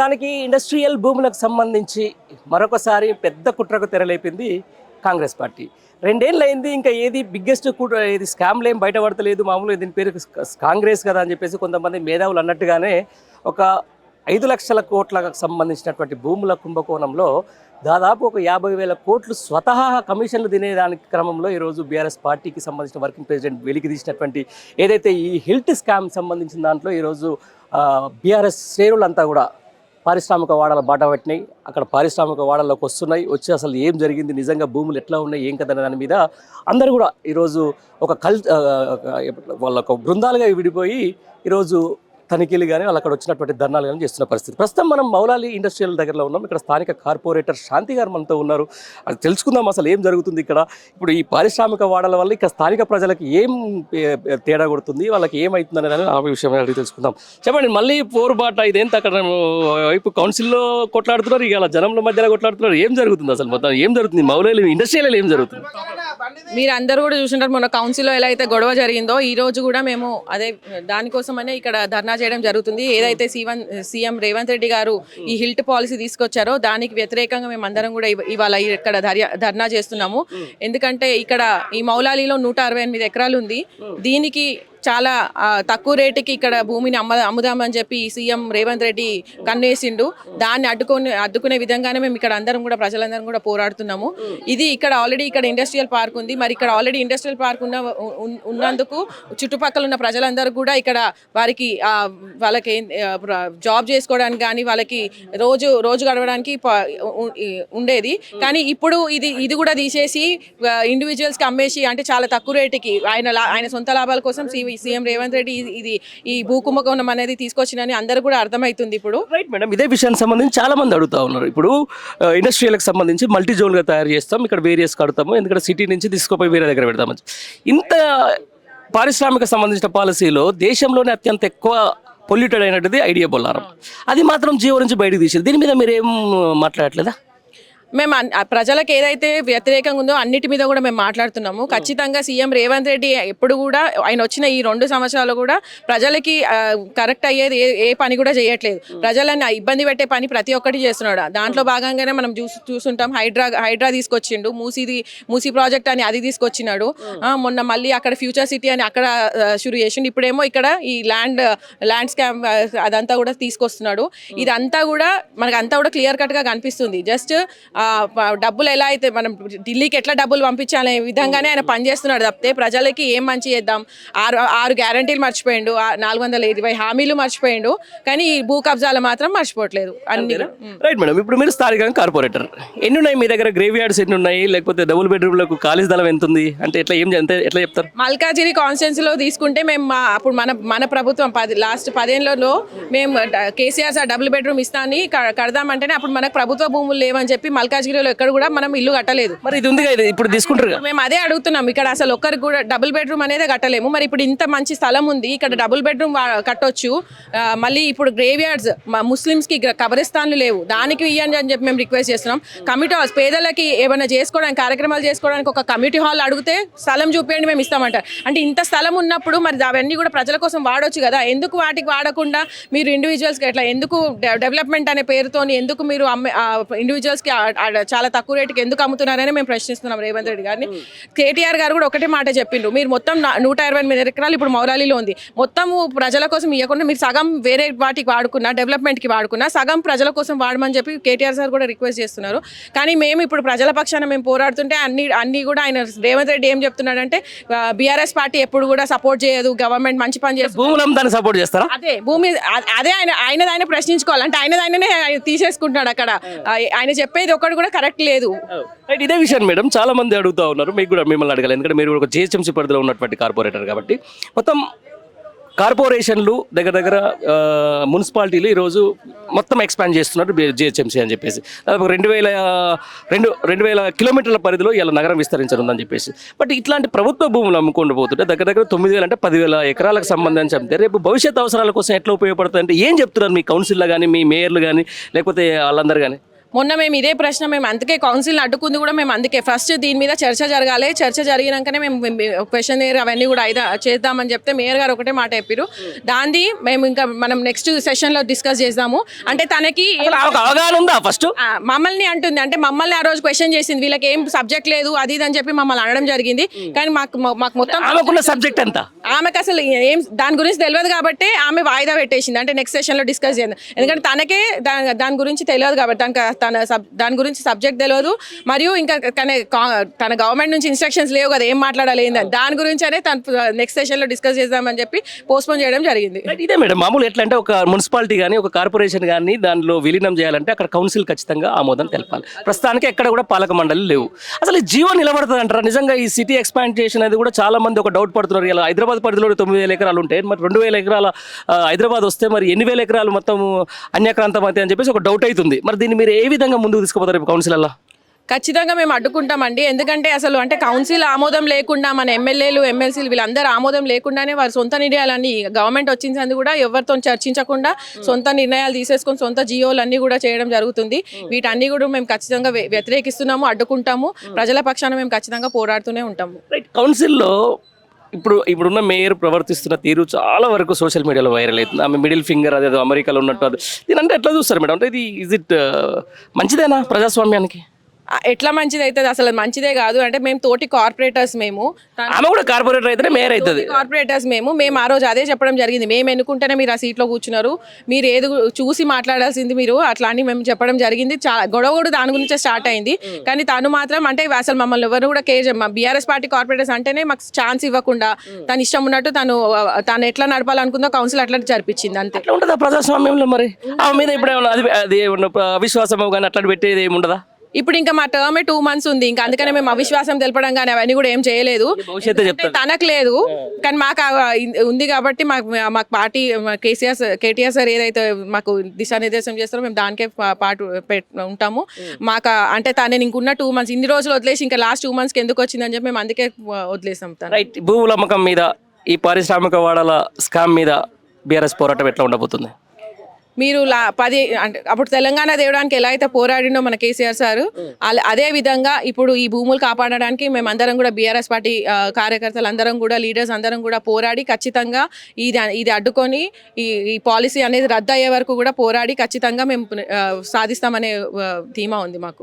దానికి ఇండస్ట్రియల్ భూములకు సంబంధించి మరొకసారి పెద్ద కుట్రకు తెరలేపింది కాంగ్రెస్ పార్టీ. రెండేళ్ళైంది, ఇంకా ఏది బిగ్గెస్ట్ కుట్ర, ఏది స్కామ్లు ఏం బయటపడతలేదు. మామూలుగా దీని పేరు కాంగ్రెస్ కదా అని చెప్పేసి కొంతమంది మేధావులు అన్నట్టుగానే ఒక 5 లక్షల కోట్లకు సంబంధించినటువంటి భూముల కుంభకోణంలో దాదాపు ఒక 50,000 కోట్లు స్వతహా కమిషన్లు తినేదానికి క్రమంలో ఈరోజు బీఆర్ఎస్ పార్టీకి సంబంధించిన వర్కింగ్ ప్రెసిడెంట్ వెలికి తీసినటువంటి ఏదైతే ఈ హిల్ట్ స్కామ్ సంబంధించిన దాంట్లో ఈరోజు బీఆర్ఎస్ శ్రేణులంతా కూడా పారిశ్రామిక వాడల బాట పట్టినాయి. అక్కడ పారిశ్రామిక వాడల్లోకి వచ్చి అసలు ఏం జరిగింది, నిజంగా భూములు ఎట్లా ఉన్నాయి, ఏం కదా దాని మీద అందరూ కూడా ఈరోజు ఒక వాళ్ళ ఒక బృందాలుగా విడిపోయి ఈరోజు తనిఖీలు కానీ వాళ్ళు అక్కడ వచ్చినటువంటి ధర్నాలు కానీ చేస్తున్న పరిస్థితి. ప్రస్తుతం మనం మౌలాలి ఇండస్ట్రియల్ దగ్గరలో ఉన్నాం. ఇక్కడ స్థానిక కార్పొరేటర్ శాంతి గారు మనతో ఉన్నారు. అది తెలుసుకుందాం అసలు ఏం జరుగుతుంది ఇక్కడ. ఇప్పుడు ఈ పారిశ్రామిక వాడల వల్ల ఇక్కడ స్థానిక ప్రజలకు ఏం తేడా కొడుతుంది, వాళ్ళకి ఏమవుతుంది అనేది ఆ విషయం అడిగి తెలుసుకుందాం. చెప్పండి, మళ్ళీ పోరుబాట ఇదేంత అక్కడ వైపు కౌన్సిల్లో కొట్లాడుతున్నారు, ఇక జనంలో మధ్యలో కొట్లాడుతున్నారు, ఏం జరుగుతుంది అసలు, మొత్తం ఏం జరుగుతుంది మౌలాలి ఇండస్ట్రియల్ ఏం జరుగుతుంది? మీరు అందరూ కూడా చూసింటారు, మొన్న కౌన్సిల్లో ఎలా అయితే గొడవ జరిగిందో ఈ రోజు కూడా మేము అదే దానికోసమనే ఇక్కడ ధర్నా చేయడం జరుగుతుంది. ఏదైతే సీఎం రేవంత్ రెడ్డి గారు ఈ హిల్ట్ పాలసీ తీసుకొచ్చారో దానికి వ్యతిరేకంగా మేము అందరం కూడా ఇవాళ ఇక్కడ ధర్నా చేస్తున్నాము. ఎందుకంటే ఇక్కడ ఈ మౌలాలిలో 168 ఎకరాలు ఉంది. దీనికి చాలా తక్కువ రేటుకి ఇక్కడ భూమిని అమ్ముదామని చెప్పి సీఎం రేవంత్ రెడ్డి కన్నేసిండు. దాన్ని అడ్డుకునే విధంగానే మేము ఇక్కడ అందరం కూడా ప్రజలందరం కూడా పోరాడుతున్నాము. ఇది ఇక్కడ ఆల్రెడీ ఇక్కడ ఇండస్ట్రియల్ పార్క్ ఉంది. మరి ఇక్కడ ఆల్రెడీ ఇండస్ట్రియల్ పార్క్ ఉన్నందుకు చుట్టుపక్కల ఉన్న ప్రజలందరూ కూడా ఇక్కడ వాళ్ళకి జాబ్ చేసుకోవడానికి కానీ వాళ్ళకి రోజు గడవడానికి ఉండేది. కానీ ఇప్పుడు ఇది కూడా తీసేసి ఇండివిజువల్స్కి అమ్మేసి, అంటే చాలా తక్కువ రేటుకి ఆయన సొంత లాభాల కోసం సీఎం రేవంత్ రెడ్డి ఈ భూ కుంభకోణం అనేది తీసుకొచ్చినని అందరూ కూడా అర్థమవుతుంది ఇప్పుడు. రైట్ మేడం, ఇదే విషయానికి సంబంధించి చాలా మంది అడుగుతా ఉన్నారు. ఇప్పుడు ఇండస్ట్రియల్కి సంబంధించి మల్టీ జోన్గా తయారు చేస్తాం, ఇక్కడ వేరియస్ కడతాము, ఎందుకంటే సిటీ నుంచి తీసుకుపోయి వేరే దగ్గర పెడతామని. ఇంత పారిశ్రామిక సంబంధించిన పాలసీలో దేశంలోనే అత్యంత ఎక్కువ పొల్యూటెడ్ అయినట్టుది ఐడియా బొల్లారం. అది మాత్రం జియో నుంచి బయటకు తీసేది. దీని మీద మీరు ఏం మాట్లాడట్లేదా? మేము ప్రజలకు ఏదైతే వ్యతిరేకంగా ఉందో అన్నిటి మీద కూడా మేము మాట్లాడుతున్నాము. ఖచ్చితంగా సీఎం రేవంత్ రెడ్డి ఎప్పుడు కూడా ఆయన వచ్చిన ఈ 2 సంవత్సరాలు కూడా ప్రజలకి కరెక్ట్ అయ్యేది ఏ పని కూడా చేయట్లేదు. ప్రజలని ఇబ్బంది పెట్టే పని ప్రతి ఒక్కటి చేస్తున్నాడు. దాంట్లో భాగంగానే మనం చూస్తుంటాం, హైడ్రా తీసుకొచ్చిండు, మూసీ ప్రాజెక్ట్ అని అది తీసుకొచ్చినాడు. మొన్న మళ్ళీ అక్కడ ఫ్యూచర్ సిటీ అని అక్కడ షురు చేసిండు. ఇప్పుడేమో ఇక్కడ ఈ ల్యాండ్ స్కామ్ అదంతా కూడా తీసుకొస్తున్నాడు. ఇదంతా కూడా మనకు అంతా కూడా క్లియర్ కట్గా కనిపిస్తుంది. జస్ట్ డబ్బులు ఎలా అయితే మనం ఢిల్లీకి ఎట్లా డబ్బులు పంపించాలనే విధంగానే ఆయన పనిచేస్తున్నాడు తప్పితే ప్రజలకి ఏం మంచి చేద్దాం, 6 గ్యారంటీలు మర్చిపోయిండు, 420 హామీలు మర్చిపోయిండు, కానీ ఈ భూ కబ్జాలు మాత్రం మర్చిపోవట్లేదు అన్ని. రైట్ మేడం, ఇప్పుడు మీరు స్థానికంగా కార్పొరేటర్, ఎన్ని ఉన్నాయి మీ దగ్గర? గ్రేవ్ యార్డ్స్ ఎన్ని ఉన్నాయి, లేకపోతే డబుల్ బెడ్రూమ్లకు ఖాళీ స్థలం ఎంత ఉంది, అంటే ఎట్లా చెప్తారు? మల్కాజిరి కాన్స్టిట్యున్సీలో తీసుకుంటే మేము అప్పుడు మన ప్రభుత్వం లాస్ట్ 10 ఏళ్లలో మేము కేసీఆర్ సార్ డబుల్ బెడ్రూమ్ ఇస్తాని కడదామంటేనే అప్పుడు మనకు ప్రభుత్వ భూములు లేవని చెప్పి మల్కాజ్గిరిలో ఎక్కడ కూడా మనం ఇల్లు కట్టలేదు. మరి ఇది ఉంది కదా, ఇప్పుడు తీసుకుంటారు. మేము అదే అడుగుతున్నాం, ఇక్కడ అసలు ఒక్కరికి కూడా డబుల్ బెడ్రూమ్ అనేది కట్టలేము. మరి ఇప్పుడు ఇంత మంచి స్థలం ఉంది, ఇక్కడ డబుల్ బెడ్రూమ్ కట్టొచ్చు. మళ్ళీ ఇప్పుడు గ్రేవ్ యార్డ్స్ ముస్లిమ్స్కి కబరిస్తాన్లు లేవు, దానికి ఇవ్వండి అని చెప్పి మేము రిక్వెస్ట్ చేస్తున్నాం. కమ్యూనిటీ హాల్స్ పేదలకి ఏమైనా చేసుకోవడానికి కార్యక్రమాలు చేసుకోవడానికి ఒక కమ్యూనిటీ హాల్ అడిగితే స్థలం చూపించండి మేము ఇస్తామంటారు. అంటే ఇంత స్థలం ఉన్నప్పుడు మరి అవన్నీ కూడా ప్రజల కోసం వాడొచ్చు కదా, ఎందుకు వాటికి వాడకుండా మీరు ఇండివిజువల్స్కి ఎట్లా, ఎందుకు డెవలప్మెంట్ అనే పేరుతోని ఎందుకు మీరు ఇండివిజువల్స్కి చాలా తక్కువ రేటుకి ఎందుకు అమ్ముతున్నారని మేము ప్రశ్నిస్తున్నాం రేవంత్ రెడ్డి గారిని. కేటీఆర్ గారు కూడా ఒకటే మాట చెప్పిండు, మీరు మొత్తం 128 ఎకరాలు ఇప్పుడు మౌలాలిలో ఉంది, మొత్తము ప్రజల కోసం ఇవ్వకుండా మీరు సగం వేరే వాటికి వాడుకున్నా, డెవలప్మెంట్కి వాడుకున్నా, సగం ప్రజల కోసం వాడమని చెప్పి కేటీఆర్ సార్ కూడా రిక్వెస్ట్ చేస్తున్నారు. కానీ మేము ఇప్పుడు ప్రజల పక్షాన మేము పోరాడుతుంటే అన్ని కూడా ఆయన రేవంత్ రెడ్డి ఏం చెప్తున్నాడంటే బీఆర్ఎస్ పార్టీ ఎప్పుడు కూడా సపోర్ట్ చేయదు, గవర్నమెంట్ మంచి పని చేస్తుంది, సపోర్ట్ చేస్తారా? అదే భూమి అదే ఆయన ప్రశ్నించుకోవాలి, అంటే ఆయననే తీసేసుకుంటున్నాడు. అక్కడ ఆయన చెప్పేది ఒకటి కూడా కరెక్ట్ లేదు. ఇదే విషయం మేడం చాలా మంది అడుగుతూ ఉన్నారు, మీకు కూడా మిమ్మల్ని అడగాలి, ఎందుకంటే మీరు ఒక జిహెచ్ఎంసీ పరిధిలో ఉన్నటువంటి కార్పొరేటర్ కాబట్టి. మొత్తం కార్పొరేషన్లు దగ్గర మున్సిపాలిటీలు ఈరోజు మొత్తం ఎక్స్పాండ్ చేస్తున్నారు జిహెచ్ఎంసీ అని చెప్పేసి. 2,000 కిలోమీటర్ల పరిధిలో ఇలా నగరం విస్తరించనుందని చెప్పేసి. బట్ ఇట్లాంటి ప్రభుత్వ భూములు అమ్ముకుంటూ పోతుంటే దగ్గర 9,000 అంటే 10,000 ఎకరాలకు సంబంధించి అమ్మితే రేపు భవిష్యత్ అవసరాల కోసం ఎట్లా ఉపయోగపడుతుంది అంటే ఏం చెప్తున్నారు మీ కౌన్సిల్లో కానీ, మీ మేయర్లు కానీ, లేకపోతే వాళ్ళందరూ కానీ? మొన్న మేము ఇదే ప్రశ్న మేము అందుకే కౌన్సిల్ని అడ్డుకుంది కూడా మేము అందుకే ఫస్ట్ దీని మీద చర్చ జరగాలి, చర్చ జరిగినాకనే మేము క్వశ్చన్ అవన్నీ కూడా చేద్దామని చెప్తే మేయర్ గారు ఒకటే మాట చెప్పారు. దాన్ని మేము ఇంకా మనం నెక్స్ట్ సెషన్లో డిస్కస్ చేద్దాము. అంటే తనకి అవగాహన ఉందా ఫస్ట్ మమ్మల్ని అంటుంది, అంటే మమ్మల్ని ఆ రోజు క్వశ్చన్ చేసింది, వీళ్ళకి ఏం సబ్జెక్ట్ లేదు అది ఇది అని చెప్పి మమ్మల్ని అనడం జరిగింది. కానీ మాకు మొత్తం ఆమెకున్న సబ్జెక్ట్ ఎంత, ఆమెకు అసలు ఏం దాని గురించి తెలియదు కాబట్టి ఆమె వాయిదా పెట్టేసింది. అంటే నెక్స్ట్ సెషన్లో డిస్కస్ చేద్దాం, ఎందుకంటే తనకే దాని గురించి తెలియదు కాబట్టి దాని గురించి సబ్జెక్ట్ తెలియదు. మరియు ఇంకా తన గవర్నమెంట్ నుంచి ఇన్స్ట్రక్షన్స్ లేవు కదా ఏం మాట్లాడాలి ఏందని, దాని గురించి అనే తన నెక్స్ట్ సెషన్లో డిస్కస్ చేద్దామని చెప్పి పోస్ట్పోన్ చేయడం జరిగింది. ఇదే మేడం మామూలు ఎట్లా అంటే ఒక మున్సిపాలిటీ కానీ ఒక కార్పొరేషన్ కానీ దానిలో విలీనం చేయాలంటే అక్కడ కౌన్సిల్ ఖచ్చితంగా ఆమోదం తెలపాలి. ప్రస్తుతానికి ఎక్కడ కూడా పాలక మండలి లేవు. అసలు ఈ జీవో నిలబడుతుంది అంటారా? నిజంగా ఈ సిటీ ఎక్స్పాండేషన్ అనేది కూడా చాలా మంది ఒక డౌట్ పడుతున్నారు. ఇలా హైదరాబాద్ పరిధిలో 9,000 ఎకరాలు ఉంటాయి, మరి 2,000 ఎకరాల హైదరాబాద్ వస్తే మరి 8,000 ఎకరాలు మొత్తం అన్యక్రాంతం అయితే అని చెప్పేసి ఒక డౌట్ అవుతుంది. మరి దీన్ని మీరు ఏ విధంగా ముందుకు తీసుకుపోతారు రేపు కౌన్సిల్? ఖచ్చితంగా మేము అడ్డుకుంటామండి. ఎందుకంటే అసలు అంటే కౌన్సిల్ ఆమోదం లేకుండా మన ఎమ్మెల్యేలు ఎమ్మెల్సీలు వీళ్ళందరూ ఆమోదం లేకుండానే వారు సొంత నిర్ణయాలన్నీ గవర్నమెంట్ వచ్చింది కూడా ఎవరితో చర్చించకుండా సొంత నిర్ణయాలు తీసేసుకొని సొంత జియోలన్నీ కూడా చేయడం జరుగుతుంది. వీటన్నీ కూడా మేము ఖచ్చితంగా వ్యతిరేకిస్తున్నాము, అడ్డుకుంటాము. ప్రజల పక్షాన మేము ఖచ్చితంగా పోరాడుతూనే ఉంటాము. కౌన్సిల్లో ఇప్పుడున్న మేయర్ ప్రవర్తిస్తున్న తీరు చాలా వరకు సోషల్ మీడియాలో వైరల్ అవుతుంది. ఆమె మిడిల్ ఫింగర్ అదేదో అమెరికాలో ఉన్నట్టు అది దీని అంటే ఎట్లా చూస్తారు మేడం? అంటే ఇది మంచిదేనా ప్రజాస్వామ్యానికి? ఎట్లా మంచిది అవుతుంది? అసలు మంచిదే కాదు. అంటే మేము తోటి కార్పొరేటర్స్, ఆమె కూడా కార్పొరేటర్ అయితే మేయర్ అవుతుంది. కార్పొరేటర్స్ మేము ఆ రోజు అదే చెప్పడం జరిగింది. మేము ఎన్నుకుంటేనే మీరు ఆ సీట్లో కూర్చున్నారు, మీరు ఏది చూసి మాట్లాడాల్సింది మీరు అట్లా అని మేము చెప్పడం జరిగింది. గొడవ కూడా దాని గురించే స్టార్ట్ అయింది. కానీ తను మాత్రం అంటే అసలు మమ్మల్ని ఎవరు కూడా మా బీఆర్ఎస్ పార్టీ కార్పొరేటర్స్ అంటేనే మాకు ఛాన్స్ ఇవ్వకుండా తను ఇష్టం ఉన్నట్టు తను ఎట్లా నడపాలనుకుందో కౌన్సిల్ అట్లా జరిపించింది. అంతే ఉంటుందా ప్రజాస్వామ్యంలో? మరి ఆమె మీద ఇప్పుడు అది అవిశ్వాసం కానీ అట్లా పెట్టేది ఏమి ఉండదా? ఇప్పుడు ఇంకా మా టర్మ్ 2 months ఉంది, ఇంకా అందుకనే మేము అవిశ్వాసం తెలపడం కానీ అవన్నీ కూడా ఏం చేయలేదు. తనకు లేదు కానీ మాకు ఉంది కాబట్టి మాకు పార్టీ కేటీఆర్ సార్ ఏదైతే మాకు దిశానిర్దేశం చేస్తారో మేము దానికే పాటు ఉంటాము. మాకు అంటే నేను ఇంకున్న 2 months ఇన్ని రోజులు వదిలేసి ఇంకా లాస్ట్ 2 monthsకి ఎందుకు వచ్చిందని చెప్పి మేము అందుకే వదిలేసాం. రైట్. భూముల అమ్మకం మీద ఈ పారిశ్రామిక వాడల స్కామ్ మీద బీఆర్ఎస్ పోరాటం ఎట్లా ఉండబోతుంది? మీరు అంటే అప్పుడు తెలంగాణ తేవడానికి ఎలా అయితే పోరాడిండో మన కేసీఆర్ సారు, అదే విధంగా ఇప్పుడు ఈ భూములు కాపాడడానికి మేమందరం కూడా బీఆర్ఎస్ పార్టీ కార్యకర్తలు అందరం కూడా లీడర్స్ అందరం కూడా పోరాడి ఖచ్చితంగా ఇది అడ్డుకొని ఈ పాలసీ అనేది రద్దు అయ్యే వరకు కూడా పోరాడి ఖచ్చితంగా మేము సాధిస్తామనే ధీమా ఉంది మాకు.